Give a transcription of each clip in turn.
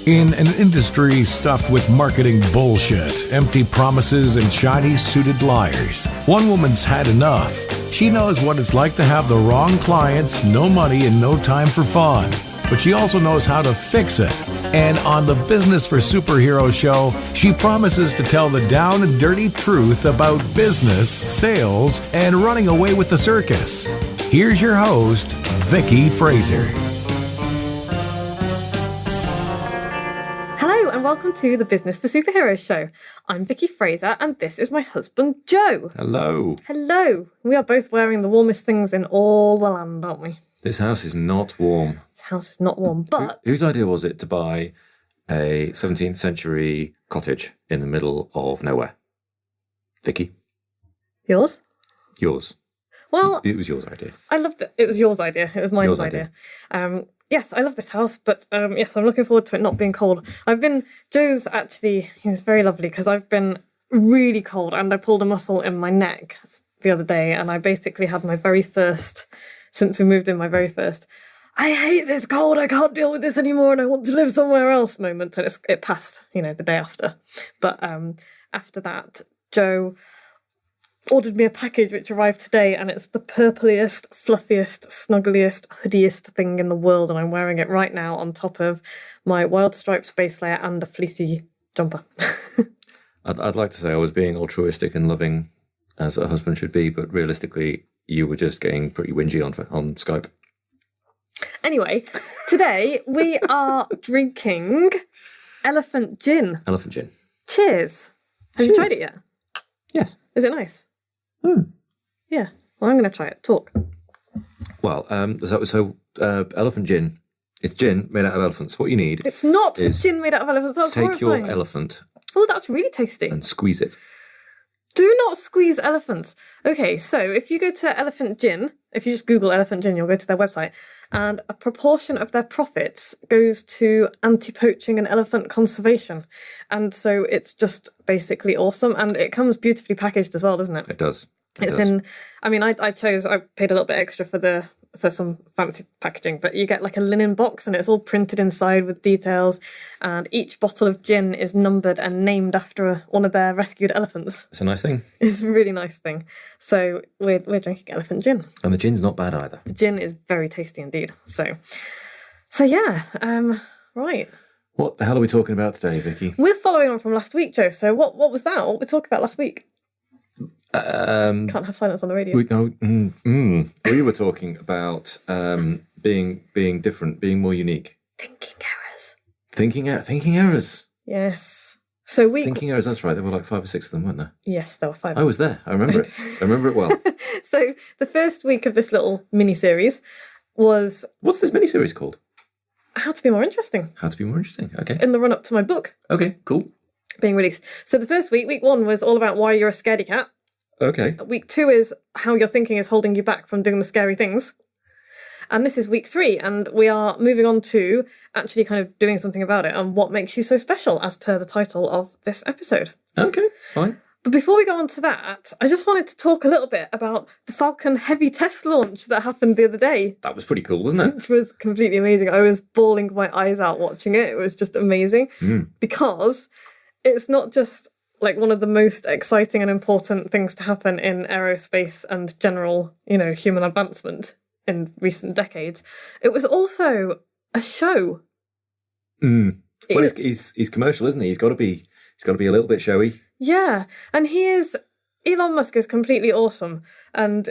In an industry stuffed with marketing bullshit, empty promises, and shiny-suited liars, one woman's had enough. She knows what it's like to have the wrong clients, no money, and no time for fun. But she also knows how to fix it. And on the Business for Superheroes show, she promises to tell the down and dirty truth about business, sales, and running away with the circus. Here's your host, Vicky Fraser. Hello and welcome to the Business for Superheroes show. I'm Vicky Fraser and this is my husband, Joe. Hello. Hello. We are both wearing the warmest things in all the land, aren't we? This house is not warm. This house is not warm, but... Whose idea was it to buy a 17th century cottage in the middle of nowhere? Vicky? Yours? Yours. Well... It was yours idea. I loved it. It was yours idea. It was mine's idea. Yes, I love this house, but yes, I'm looking forward to it not being cold. Joe's actually, he's very lovely because I've been really cold and I pulled a muscle in my neck the other day and I basically had my very first, since we moved in, my very first, I hate this cold, I can't deal with this anymore and I want to live somewhere else moment. And it passed, the day after. But after that, Joe ordered me a package which arrived today and it's the purpliest, fluffiest, snuggliest, hoodiest thing in the world and I'm wearing it right now on top of my Wild Stripes base layer and a fleecy jumper. I'd like to say I was being altruistic and loving as a husband should be, but realistically you were just getting pretty whingy on Skype. Anyway, today we are drinking elephant gin. Elephant gin. Cheers. Have you tried it yet? Yes. Is it nice? Yeah. Well, I'm going to try it. Talk. Well, elephant gin. It's gin made out of elephants. What you need It's not gin made out of elephants. That's take horrifying. your elephant Oh, that's really tasty. and squeeze it. Do not squeeze elephants. Okay, so if you go to Elephant Gin, if you just Google Elephant Gin, you'll go to their website, and a proportion of their profits goes to anti-poaching and elephant conservation. And so it's just basically awesome, and it comes beautifully packaged as well, doesn't it? It does. I paid a little bit extra for some fancy packaging, but you get like a linen box and it's all printed inside with details and each bottle of gin is numbered and named after one of their rescued elephants. It's a nice thing. It's a really nice thing. So we're drinking elephant gin. And the gin's not bad either. The gin is very tasty indeed. So yeah, right. What the hell are we talking about today, Vicky? We're following on from last week, Joe. So what was that? What were we talking about last week? Can't have silence on the radio. We were talking about being different, being more unique. Thinking errors. Yes. So thinking errors. That's right. There were like 5 or 6 of them, weren't there? Yes, there were 5. I was there. I remember it. I remember it well. So the first week of this little mini series was What's this mini series called? How to Be More Interesting. How to Be More Interesting. Okay. In the run up to my book. Okay. Cool. Being released. So the first week 1 was all about why you're a scaredy cat. Okay. Week 2 is how your thinking is holding you back from doing the scary things. And this is week 3, and we are moving on to actually kind of doing something about it and what makes you so special, as per the title of this episode. Okay, fine. But before we go on to that, I just wanted to talk a little bit about the Falcon Heavy test launch that happened the other day. That was pretty cool, wasn't it? Which was completely amazing. I was bawling my eyes out watching it. It was just amazing because it's not just like one of the most exciting and important things to happen in aerospace and general, human advancement in recent decades. It was also a show. Well, he's commercial, isn't he? He's got to be a little bit showy. Yeah, and Elon Musk is completely awesome. And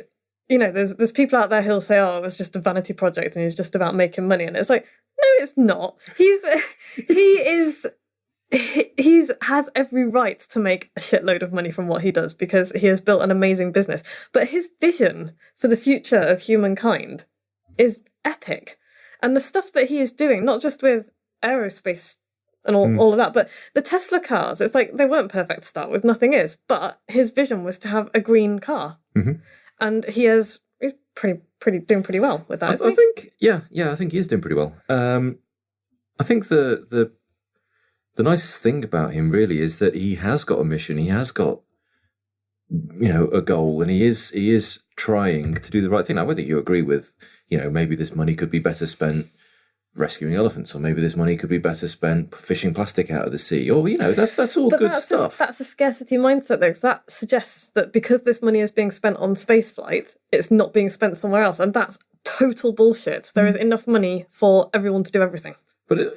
there's people out there who'll say, "Oh, it was just a vanity project, and it's just about making money." And it's like, no, it's not. He has every right to make a shitload of money from what he does because he has built an amazing business. But his vision for the future of humankind is epic. And the stuff that he is doing, not just with aerospace and all of that, but the Tesla cars, it's like they weren't perfect to start with, nothing is. But his vision was to have a green car. Mm-hmm. And he's doing pretty well with that, I think he is doing pretty well. I think the nice thing about him really is that he has got a mission. He has got, a goal, and he is trying to do the right thing. Now, whether you agree with, maybe this money could be better spent rescuing elephants, or maybe this money could be better spent fishing plastic out of the sea, or that's all good stuff. That's a scarcity mindset, though, because that suggests that because this money is being spent on space flight, it's not being spent somewhere else, and that's total bullshit. There is enough money for everyone to do everything. But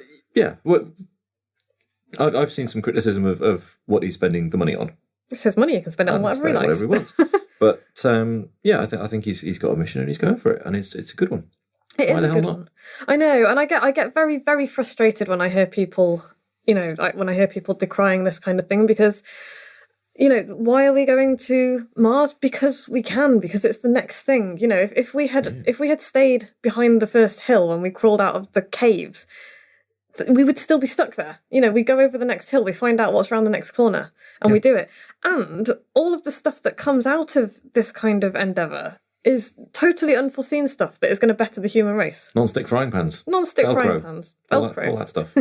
I've seen some criticism of what he's spending the money on. It's his money; he can spend it on whatever he likes. Whatever he wants. But I think he's got a mission and he's going for it, and it's a good one. It is a good one. I know, and I get very, very frustrated when I hear people, when I hear people decrying this kind of thing, because, why are we going to Mars? Because we can, because it's the next thing. If we had stayed behind the first hill when we crawled out of the caves, we would still be stuck there. We go over the next hill, we find out what's around the next corner, and we do it. And all of the stuff that comes out of this kind of endeavour is totally unforeseen stuff that is going to better the human race. Non-stick frying pans. Velcro. All that stuff.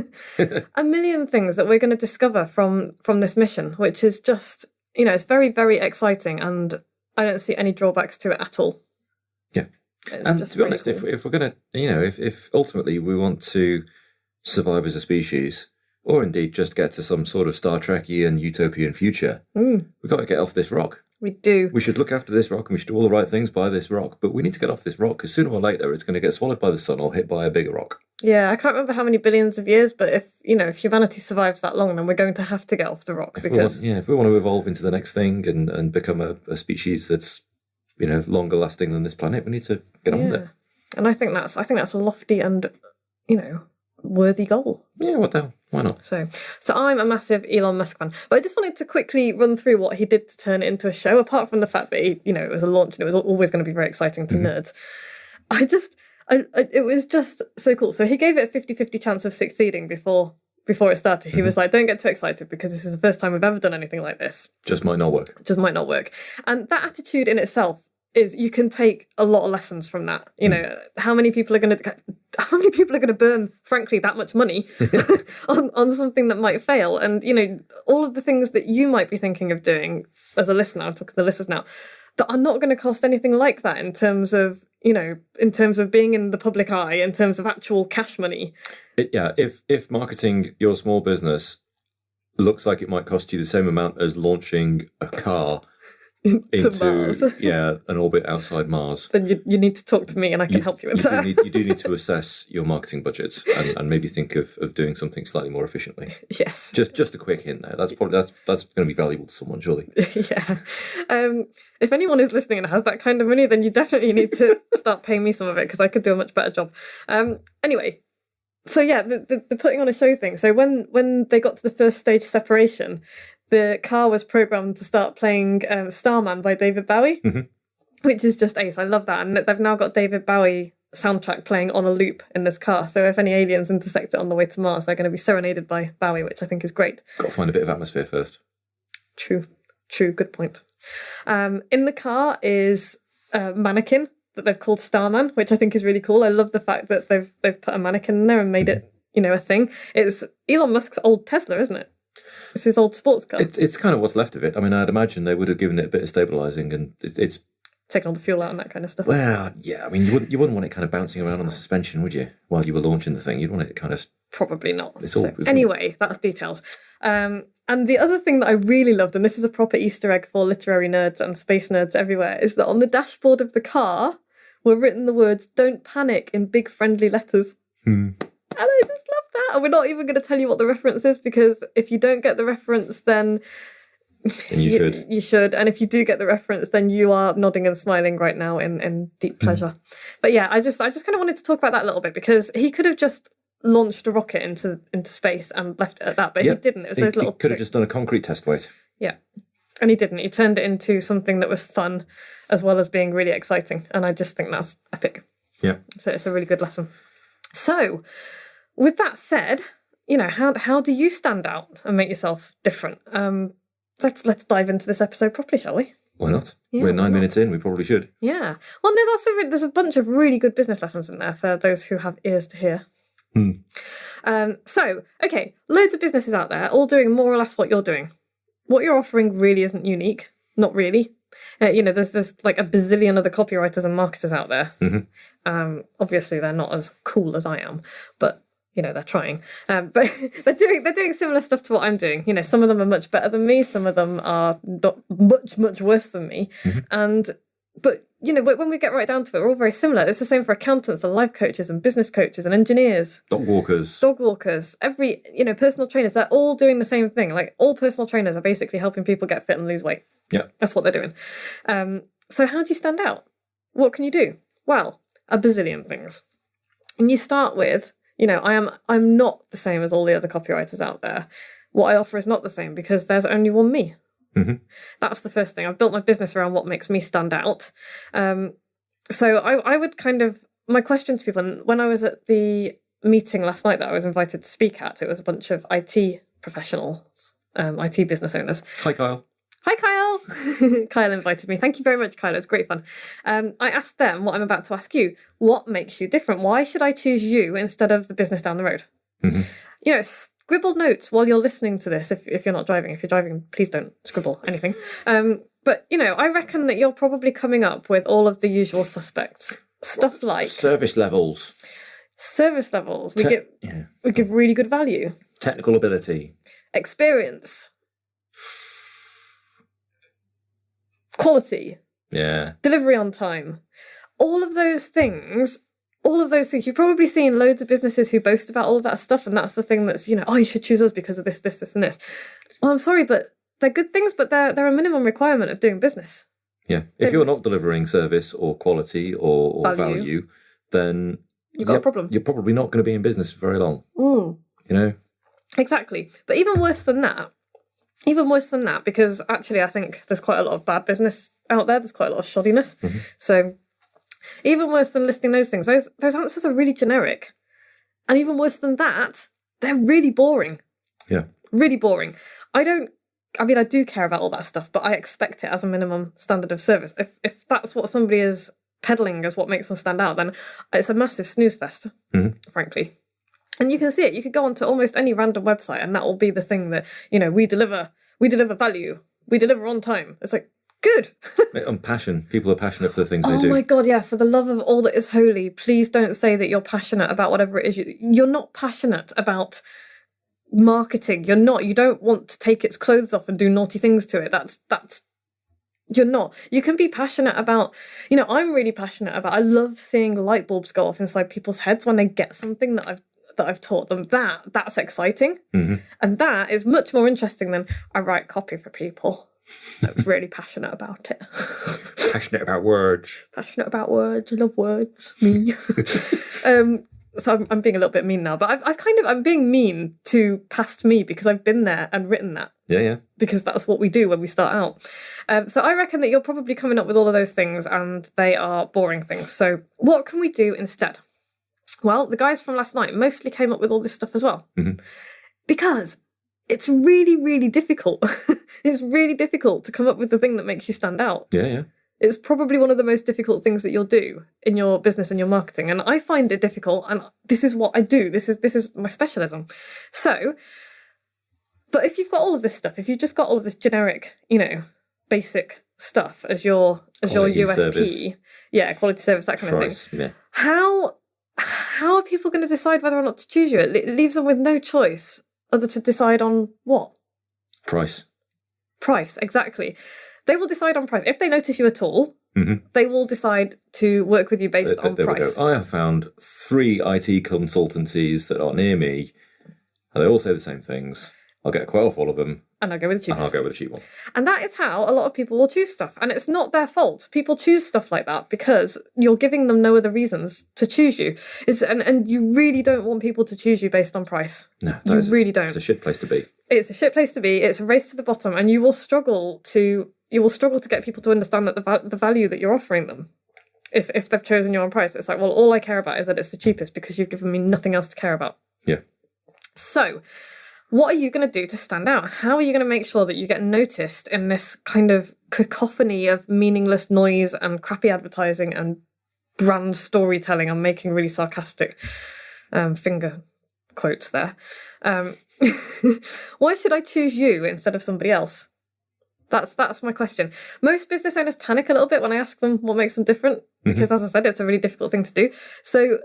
A million things that we're going to discover from this mission, which is just, it's very, very exciting, and I don't see any drawbacks to it at all. Yeah. And to be honest, cool. if we're going to, if ultimately we want to survive as a species, or indeed just get to some sort of Star Trekian utopian future, we've got to get off this rock. We do. We should look after this rock and we should do all the right things by this rock, but we need to get off this rock because sooner or later it's going to get swallowed by the sun or hit by a bigger rock. Yeah, I can't remember how many billions of years, but if humanity survives that long, then we're going to have to get off the rock. If we want to evolve into the next thing and become a species that's longer lasting than this planet, we need to get on with it. And I think that's a lofty and worthy goal. Yeah, what the hell? Why not? So I'm a massive Elon Musk fan, but I just wanted to quickly run through what he did to turn it into a show. Apart from the fact that it was a launch and it was always going to be very exciting to nerds, it was just so cool. So he gave it a 50-50 chance of succeeding before it started. He was like, "Don't get too excited because this is the first time we've ever done anything like this. Just might not work." And that attitude in itself is, you can take a lot of lessons from that. How many people are going to burn, frankly, that much money on something that might fail? And, all of the things that you might be thinking of doing as a listener, I'm talking to the listeners now, that are not going to cost anything like that in terms of being in the public eye, in terms of actual cash money. If marketing your small business looks like it might cost you the same amount as launching a car into Mars. An orbit outside Mars, then you need to talk to me and I can help you with that. You do need to assess your marketing budgets and maybe think of doing something slightly more efficiently. Yes. Just a quick hint there. That's going to be valuable to someone, surely. Yeah. If anyone is listening and has that kind of money, then you definitely need to start paying me some of it, because I could do a much better job. Anyway. So the putting on a show thing. So when they got to the first stage separation, the car was programmed to start playing Starman by David Bowie, which is just ace. I love that. And they've now got David Bowie soundtrack playing on a loop in this car. So if any aliens intersect it on the way to Mars, they're going to be serenaded by Bowie, which I think is great. Got to find a bit of atmosphere first. True. Good point. In the car is a mannequin that they've called Starman, which I think is really cool. I love the fact that they've put a mannequin in there and made it, a thing. It's Elon Musk's old Tesla, isn't it? It's his old sports car. It's kind of what's left of it. I mean, I'd imagine they would have given it a bit of stabilising, and it's taking all the fuel out and that kind of stuff. Well, yeah. I mean, you wouldn't want it kind of bouncing around on the suspension, would you? While you were launching the thing, you'd want it kind of probably not. Anyway, that's details. And the other thing that I really loved, and this is a proper Easter egg for literary nerds and space nerds everywhere, is that on the dashboard of the car were written the words "Don't panic" in big friendly letters. And I just love that. And we're not even going to tell you what the reference is, because if you don't get the reference, then you should. And if you do get the reference, then you are nodding and smiling right now in deep pleasure. But yeah, I just kind of wanted to talk about that a little bit, because he could have just launched a rocket into space and left it at that, but he didn't. It was those little. He could have just done a concrete test weight. Yeah. And he didn't. He turned it into something that was fun as well as being really exciting. And I just think that's epic. Yeah. So it's a really good lesson. So, with that said, how do you stand out and make yourself different? Let's dive into this episode properly, shall we? Why not? We're 9 minutes in. We probably should. Yeah. Well, no, there's a bunch of really good business lessons in there for those who have ears to hear. So, okay, loads of businesses out there, all doing more or less what you're doing. What you're offering really isn't unique. Not really. There's like a bazillion other copywriters and marketers out there. Obviously, they're not as cool as I am, but they're trying. But they're doing similar stuff to what I'm doing. Some of them are much better than me. Some of them are not much worse than me. But when we get right down to it, we're all very similar. It's the same for accountants and life coaches and business coaches and engineers. Dog walkers. Every, personal trainers, they're all doing the same thing. Like, all personal trainers are basically helping people get fit and lose weight. Yeah. That's what they're doing. So how do you stand out? What can you do? Well, a bazillion things. And you start with, I'm not the same as all the other copywriters out there. What I offer is not the same because there's only one me. That's the first thing. I've built my business around what makes me stand out. So I would my question to people, and when I was at the meeting last night that I was invited to speak at, it was a bunch of IT professionals, IT business owners. Hi, Kyle. Hi, Kyle. Kyle invited me. Thank you very much, Kyle. It's great fun. I asked them what I'm about to ask you. What makes you different? Why should I choose you instead of the business down the road? Scribble notes while you're listening to this if you're not driving. If you're driving, please don't scribble anything. But, I reckon that you're probably coming up with all of the usual suspects. Stuff like... Service levels. We give really good value. Technical ability. Experience. Quality. Yeah. Delivery on time. All of those things, you've probably seen loads of businesses who boast about all of that stuff, and that's the thing that's, you should choose us because of this, and this. Well, I'm sorry, but they're good things, but they're a minimum requirement of doing business. Yeah. If you're not delivering service or quality or value, then you've got a problem. You're probably not going to be in business for very long. Exactly. But even worse than that, because actually I think there's quite a lot of bad business out there. There's quite a lot of shoddiness. So even worse than listing those things, those answers are really generic. And even worse than that, they're really boring. Yeah. Really boring. I do care about all that stuff, but I expect it as a minimum standard of service. If that's what somebody is peddling as what makes them stand out, then it's a massive snooze fest, frankly. And you can see it. You could go onto almost any random website and that will be the thing that, we deliver value. We deliver on time. It's like, good. And passion. People are passionate for the things they do. Oh my God, yeah. For the love of all that is holy, please don't say that you're passionate about whatever it is. You're not passionate about marketing. You're not. You don't want to take its clothes off and do naughty things to it. That's you're not. You can be passionate about, I'm really passionate about, I love seeing light bulbs go off inside people's heads when they get something that I've taught them. That's exciting. And that is much more interesting than I write copy for people. I'm really passionate about it. Passionate about words. Passionate about words. I love words. Me. So I'm being a little bit mean now, but I'm being mean to past me because I've been there and written that. Yeah. Because that's what we do when we start out. So I reckon that you're probably coming up with all of those things and they are boring things. So what can we do instead? Well, the guys from last night mostly came up with all this stuff as well. Because it's really, really difficult. It's really difficult to come up with the thing that makes you stand out. Yeah. It's probably one of the most difficult things that you'll do in your business and your marketing. And I find it difficult, and this is what I do. This is my specialism. So, but if you've got all of this stuff, if you've just got all of this generic, basic stuff as your USP, service. Yeah, quality service, that kind of thing. Yeah. How are people going to decide whether or not to choose you? It leaves them with no choice other to decide on what? Price, exactly. They will decide on price. If they notice you at all, they will decide to work with you based on price. I have found 3 IT consultancies that are near me, and they all say the same things. I'll get a quote off all of them. And I'll go with the cheapest. And I'll go with the cheap one. And that is how a lot of people will choose stuff. And it's not their fault. People choose stuff like that because you're giving them no other reasons to choose you. And you really don't want people to choose you based on price. No, you really don't. It's a shit place to be. It's a shit place to be. It's a race to the bottom. And you will struggle to get people to understand that the value that you're offering them. If they've chosen you on price, it's like, well, all I care about is that it's the cheapest because you've given me nothing else to care about. Yeah. So what are you going to do to stand out? How are you going to make sure that you get noticed in this kind of cacophony of meaningless noise and crappy advertising and brand storytelling? I'm making really sarcastic finger quotes there. Why should I choose you instead of somebody else? That's my question. Most business owners panic a little bit when I ask them what makes them different, because as I said, it's a really difficult thing to do. So,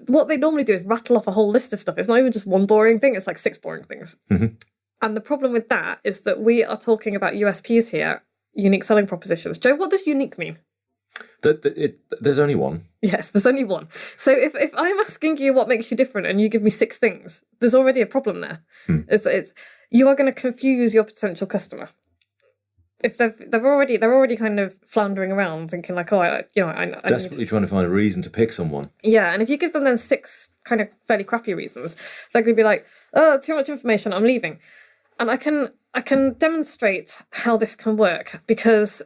what they normally do is rattle off a whole list of stuff. It's not even just one boring thing, it's like 6 boring things. And the problem with that is that we are talking about USPs here, unique selling propositions. Joe, what does unique mean? There's only one. Yes, there's only one. So if I'm asking you what makes you different and you give me 6 things, there's already a problem there. It's you are going to confuse your potential customer. If they're already kind of floundering around thinking like, I desperately trying to find a reason to pick someone. Yeah, and if you give them then 6 kind of fairly crappy reasons, they're going to be like, oh, too much information, I'm leaving. And I can demonstrate how this can work because,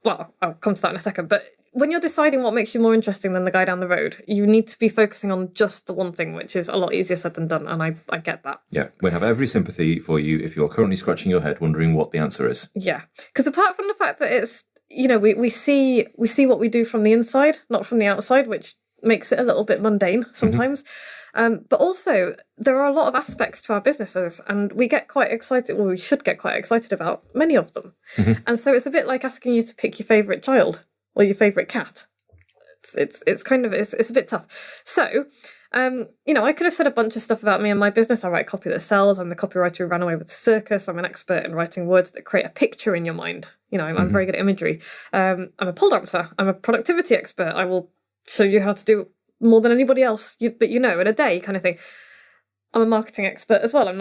well, I'll come to that in a second, but when you're deciding what makes you more interesting than the guy down the road, you need to be focusing on just the one thing, which is a lot easier said than done, and I get that. Yeah, we have every sympathy for you if you're currently scratching your head wondering what the answer is. Yeah, because apart from the fact that it's, we see what we do from the inside, not from the outside, which makes it a little bit mundane sometimes. But also, there are a lot of aspects to our businesses, and we get quite excited, well, we should get quite excited about many of them. And so it's a bit like asking you to pick your favourite child or your favourite cat. It's a bit tough. So, I could have said a bunch of stuff about me and my business. I write copy that sells. I'm the copywriter who ran away with the circus. I'm an expert in writing words that create a picture in your mind. I'm very good at imagery. I'm a pole dancer. I'm a productivity expert. I will show you how to do more than anybody else that you know in a day kind of thing. I'm a marketing expert as well. I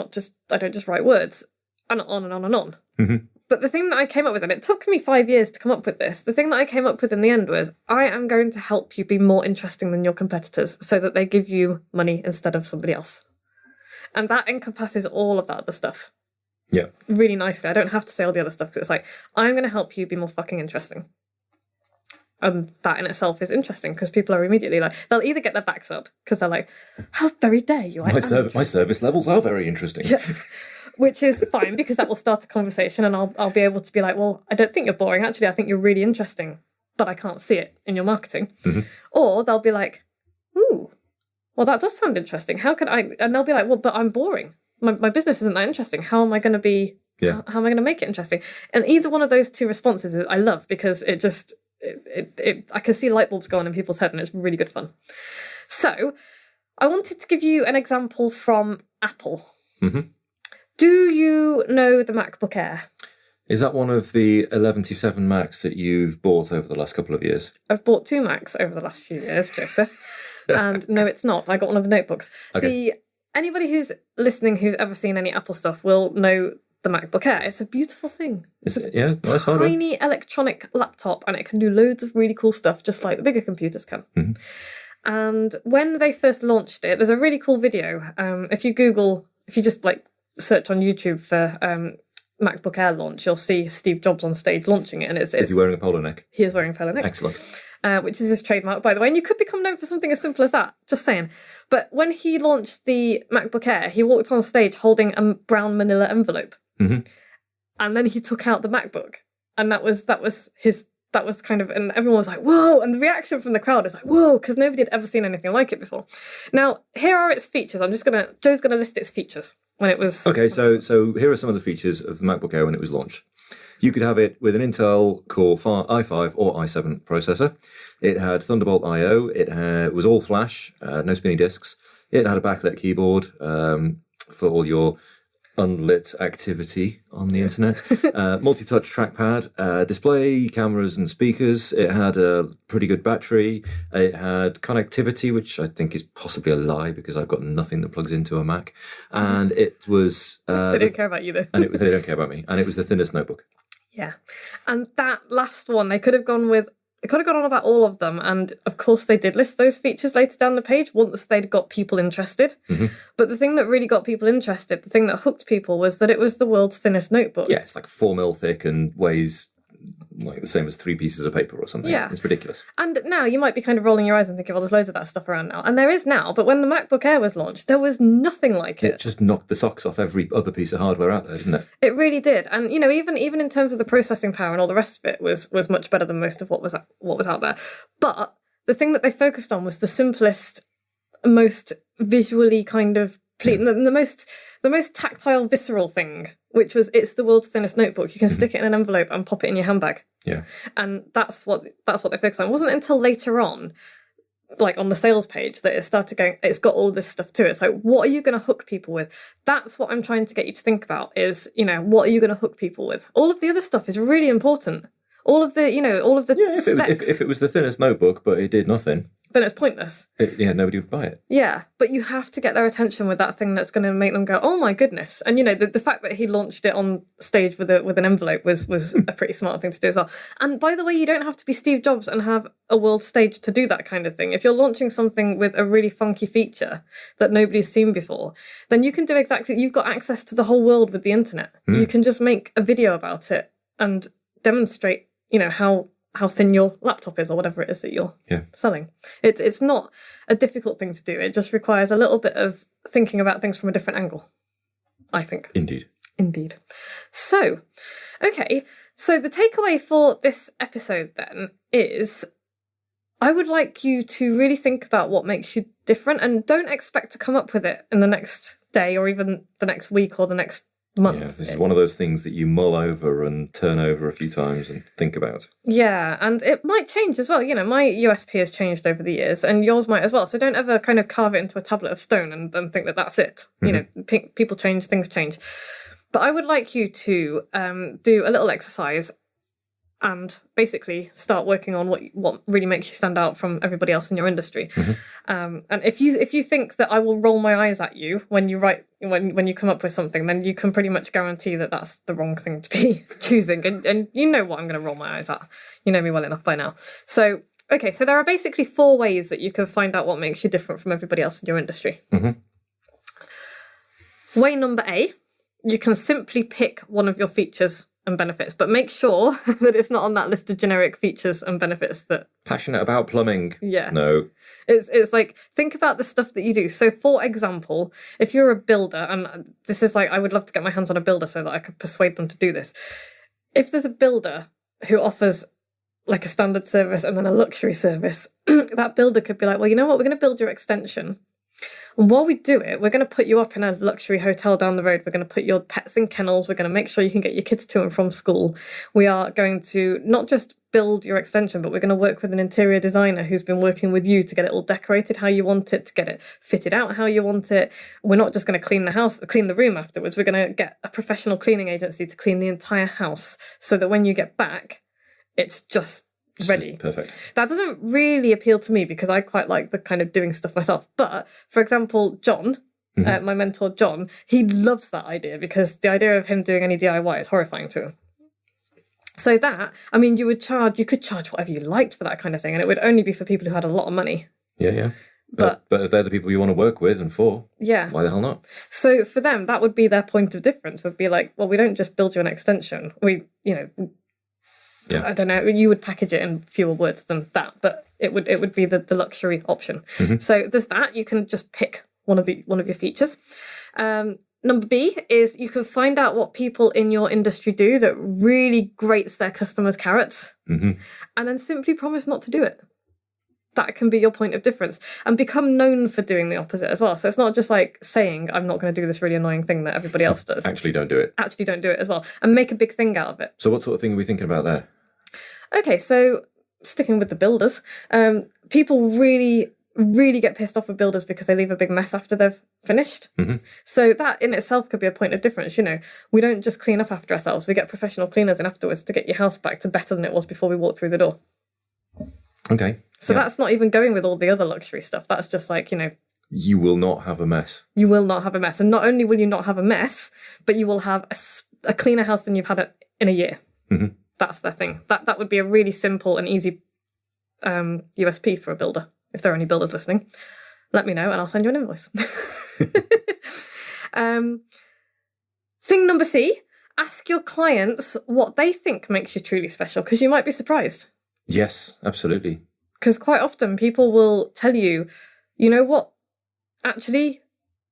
don't just write words, and on and on and on. But the thing that I came up with, and it took me 5 years to come up with this, the thing that I came up with in the end was, I am going to help you be more interesting than your competitors so that they give you money instead of somebody else. And that encompasses all of that other stuff. Yeah. Really nicely. I don't have to say all the other stuff because it's like, I'm going to help you be more fucking interesting. And that in itself is interesting because people are immediately like, they'll either get their backs up because they're like, how very dare you? My service levels are very interesting. Yes. Which is fine because that will start a conversation and I'll be able to be like, well, I don't think you're boring. Actually, I think you're really interesting, but I can't see it in your marketing. Or they'll be like, ooh, well, that does sound interesting. How can I? And they'll be like, well, but I'm boring. My business isn't that interesting. How am I going to be? Yeah. How am I going to make it interesting? And either one of those 2 responses I love because it just, I can see light bulbs going in people's head and it's really good fun. So I wanted to give you an example from Apple. Do you know the MacBook Air? Is that one of the 11-7 Macs that you've bought over the last couple of years? I've bought 2 Macs over the last few years, Joseph. And no, it's not. I got one of the notebooks. Okay. Anybody who's listening who's ever seen any Apple stuff will know the MacBook Air. It's a beautiful thing. It's a nice hardware. Tiny electronic laptop, and it can do loads of really cool stuff, just like the bigger computers can. And when they first launched it, there's a really cool video. If you just like search on YouTube for MacBook Air launch, you'll see Steve Jobs on stage launching it. And is he wearing a polo neck? He is wearing a polo neck. Excellent. Which is his trademark, by the way. And you could become known for something as simple as that. Just saying. But when he launched the MacBook Air, he walked on stage holding a brown manila envelope. And then he took out the MacBook. And that was kind of, and everyone was like, whoa. And the reaction from the crowd is like, whoa, because nobody had ever seen anything like it before. Now, here are its features. Joe's going to list its features when it was. Okay, so here are some of the features of the MacBook Air when it was launched. You could have it with an Intel Core i5 or i7 processor. It had Thunderbolt I/O. It was all flash, no spinny disks. It had a backlit keyboard for all your unlit activity on the internet. Multi-touch trackpad, display, cameras and speakers. It had a pretty good battery. It had connectivity, which I think is possibly a lie because I've got nothing that plugs into a Mac. And it was... they don't care about you though. And they don't care about me. And it was the thinnest notebook. Yeah. And that last one, they could have gone on about all of them, and of course they did list those features later down the page once they'd got people interested. But the thing that really got people interested, the thing that hooked people, was that it was the world's thinnest notebook. Yeah, it's like 4 mil thick and weighs like the same as 3 pieces of paper or something. Yeah. It's ridiculous. And now you might be kind of rolling your eyes and thinking, well, there's loads of that stuff around now. And there is now, but when the MacBook Air was launched, there was nothing like it. It just knocked the socks off every other piece of hardware out there, didn't it? It really did. And, even in terms of the processing power and all the rest of it was much better than most of what was out there. But the thing that they focused on was the simplest, most visually kind of the most tactile, visceral thing which was, it's the world's thinnest notebook. You can stick it in an envelope and pop it in your handbag. Yeah. And that's what they focused on. It wasn't until later on, like on the sales page, that it started going, it's got all this stuff to it. So what are you going to hook people with? That's what I'm trying to get you to think about is, what are you going to hook people with? All of the other stuff is really important. All of the specs. If it was the thinnest notebook, but it did nothing, then it's pointless. Nobody would buy it. Yeah, but you have to get their attention with that thing that's going to make them go, oh my goodness. And the fact that he launched it on stage with an envelope was a pretty smart thing to do as well. And by the way, you don't have to be Steve Jobs and have a world stage to do that kind of thing. If you're launching something with a really funky feature that nobody's seen before, then you can do you've got access to the whole world with the internet. You can just make a video about it and demonstrate, how thin your laptop is or whatever it is that you're selling. It's not a difficult thing to do. It just requires a little bit of thinking about things from a different angle, I think. Indeed. So, okay. So the takeaway for this episode then is I would like you to really think about what makes you different and don't expect to come up with it in the next day or even the next week or the next month. Yeah, this is one of those things that you mull over and turn over a few times and think about. Yeah, and it might change as well. My USP has changed over the years and yours might as well. So don't ever kind of carve it into a tablet of stone and think that that's it. People change, things change. But I would like you to do a little exercise and basically start working on what really makes you stand out from everybody else in your industry. And if you think that I will roll my eyes at you when you when you come up with something, then you can pretty much guarantee that that's the wrong thing to be choosing. And you know what I'm going to roll my eyes at. You know me well enough by now. So, okay, so there are basically 4 ways that you can find out what makes you different from everybody else in your industry. Way number A, you can simply pick one of your features and benefits, but make sure that it's not on that list of generic features and benefits that... Passionate about plumbing. Yeah. No. It's like, think about the stuff that you do. So for example, if you're a builder, and this is like, I would love to get my hands on a builder so that I could persuade them to do this. If there's a builder who offers like a standard service and then a luxury service, that builder could be like, well, you know what, we're going to build your extension. And while we do it, we're going to put you up in a luxury hotel down the road. We're going to put your pets in kennels. We're going to make sure you can get your kids to and from school. We are going to not just build your extension, but we're going to work with an interior designer who's been working with you to get it all decorated how you want it, to get it fitted out how you want it. We're not just going to clean the room afterwards. We're going to get a professional cleaning agency to clean the entire house so that when you get back, it's just ready. Perfect. That doesn't really appeal to me because I quite like the kind of doing stuff myself. But for example, John, my mentor John, he loves that idea because the idea of him doing any DIY is horrifying to him. So that, I mean, you could charge whatever you liked for that kind of thing, and it would only be for people who had a lot of money. Yeah. But if they're the people you want to work with and for, why the hell not? So for them, that would be their point of difference. Would be like, well, we don't just build you an extension. I don't know, you would package it in fewer words than that, but it would be the luxury option. So there's that. You can just pick one of your features. Number B is you can find out what people in your industry do that really grates their customers' carrots, and then simply promise not to do it. That can be your point of difference, and become known for doing the opposite as well. So it's not just like saying, I'm not going to do this really annoying thing that everybody else does. Actually don't do it. Actually don't do it as well, and make a big thing out of it. So what sort of thing are we thinking about there? Okay, so sticking with the builders, people really, really get pissed off with builders because they leave a big mess after they've finished. So that in itself could be a point of difference. We don't just clean up after ourselves. We get professional cleaners in afterwards to get your house back to better than it was before we walked through the door. Okay. So that's not even going with all the other luxury stuff. That's just like, you will not have a mess. You will not have a mess. And not only will you not have a mess, but you will have a cleaner house than you've had it in a year. That's the thing. That would be a really simple and easy USP for a builder. If there are any builders listening, let me know and I'll send you an invoice. Thing number C, ask your clients what they think makes you truly special, because you might be surprised. Yes, absolutely. Because quite often people will tell you, you know what, actually,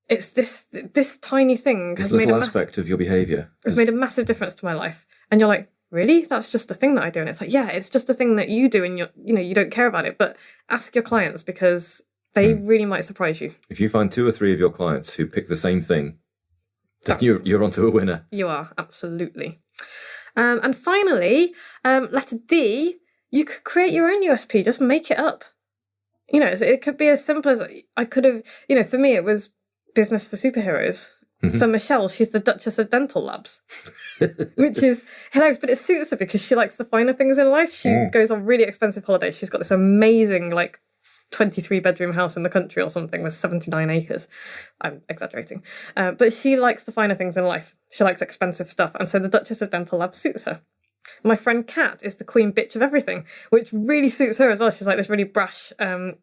it's this tiny thing. This little aspect of your behaviour has made a massive difference to my life. And you're like, really? That's just a thing that I do? And it's like, yeah, it's just a thing that you do and you don't care about it. But ask your clients because they really might surprise you. If you find 2 or 3 of your clients who pick the same thing, Then you're onto a winner. You are, absolutely. And finally, letter D, you could create your own USP. Just make it up. It could be as simple as I could have, for me, it was business for superheroes. Mm-hmm. For Michelle, she's the Duchess of Dental Labs, which is hilarious, but it suits her because she likes the finer things in life. She goes on really expensive holidays. She's got this amazing, 23-bedroom house in the country or something with 79 acres. I'm exaggerating. But she likes the finer things in life. She likes expensive stuff. And so the Duchess of Dental Labs suits her. My friend Kat is the queen bitch of everything, which really suits her as well. She's like this really brash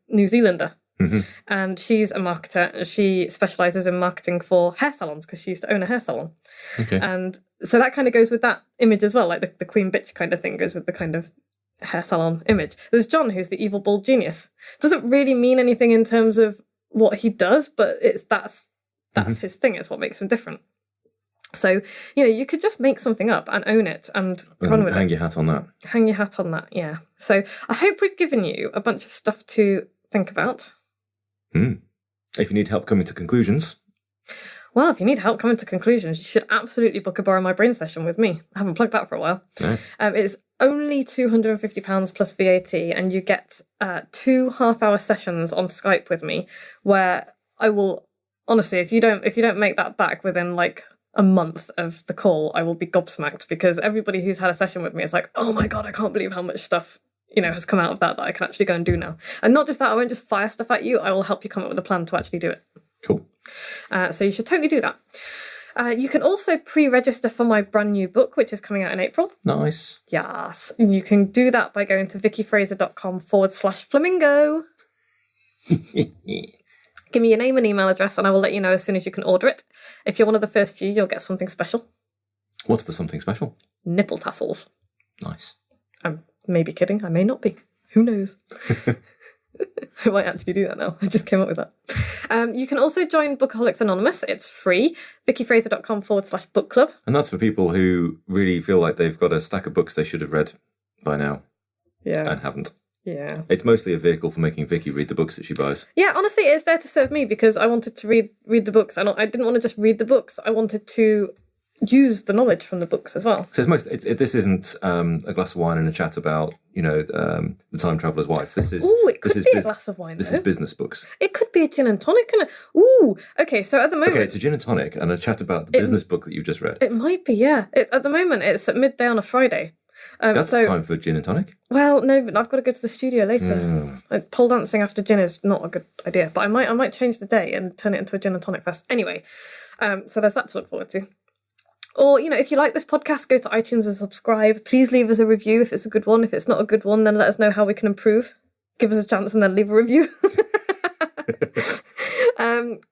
New Zealander. Mm-hmm. And she's a marketer. She specialises in marketing for hair salons because she used to own a hair salon. Okay. And so that kind of goes with that image as well. Like the queen bitch kind of thing goes with the kind of hair salon image. There's John, who's the evil bald genius. Doesn't really mean anything in terms of what he does, but that's his thing. It's what makes him different. So, you could just make something up and own it and run with it. Hang your hat on that. Hang your hat on that, yeah. So I hope we've given you a bunch of stuff to think about. If you need help coming to conclusions. Well, if you need help coming to conclusions, you should absolutely book a Borrow My Brain session with me. I haven't plugged that for a while. No. It's only £250 plus VAT, and you get 2 half-hour sessions on Skype with me, where I will, honestly, if you don't make that back within a month of the call, I will be gobsmacked, because everybody who's had a session with me is like, oh my God, I can't believe how much stuff has come out of that I can actually go and do now. And not just that, I won't just fire stuff at you. I will help you come up with a plan to actually do it. Cool. So you should totally do that. You can also pre-register for my brand new book, which is coming out in April. Nice. Yes. And you can do that by going to vickyfraser.com/flamingo. Give me your name and email address and I will let you know as soon as you can order it. If you're one of the first few, you'll get something special. What's the something special? Nipple tassels. Nice. I'm maybe kidding. I may not be. Who knows? I might actually do that now. I just came up with that. You can also join Bookaholics Anonymous. It's free. vickyfraser.com/book club. And that's for people who really feel like they've got a stack of books they should have read by now. Yeah. And haven't. Yeah. It's mostly a vehicle for making Vicky read the books that she buys. Yeah, honestly, it's there to serve me because I wanted to read the books. I didn't want to just read the books. I wanted to use the knowledge from the books as well. So this isn't a glass of wine and a chat about the Time Traveller's Wife. This is it could be a glass of wine. This is business books. It could be a gin and tonic. Okay. So at the moment, it's a gin and tonic and a chat about the business book that you've just read. It might be, yeah. At the moment, it's at midday on a Friday. That's time for gin and tonic. Well, no, but I've got to go to the studio later. Pole dancing after gin is not a good idea, but I might change the day and turn it into a gin and tonic fest. Anyway, so there's that to look forward to. Or, if you like this podcast, go to iTunes and subscribe. Please leave us a review if it's a good one. If it's not a good one, then let us know how we can improve. Give us a chance and then leave a review.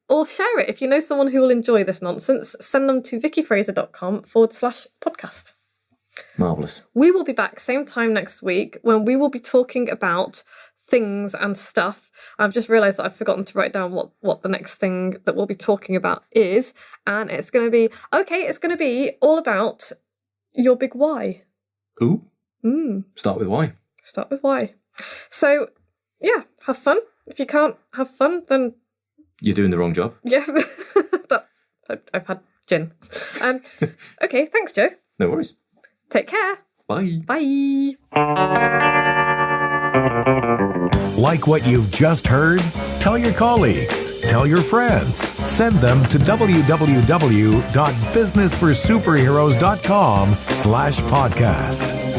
Or share it. If you know someone who will enjoy this nonsense, send them to vickyfraser.com/podcast. Marvellous. We will be back same time next week when we will be talking about things and stuff. I've just realised that I've forgotten to write down what the next thing that we'll be talking about is. And it's going to be all about your big why. Ooh. Start with why. Start with why. So, yeah, have fun. If you can't have fun, then... You're doing the wrong job. Yeah. I've had gin. Okay, thanks, Joe. No worries. Take care. Bye. Bye. Like what you've just heard? Tell your colleagues, tell your friends, send them to www.businessforsuperheroes.com/podcast.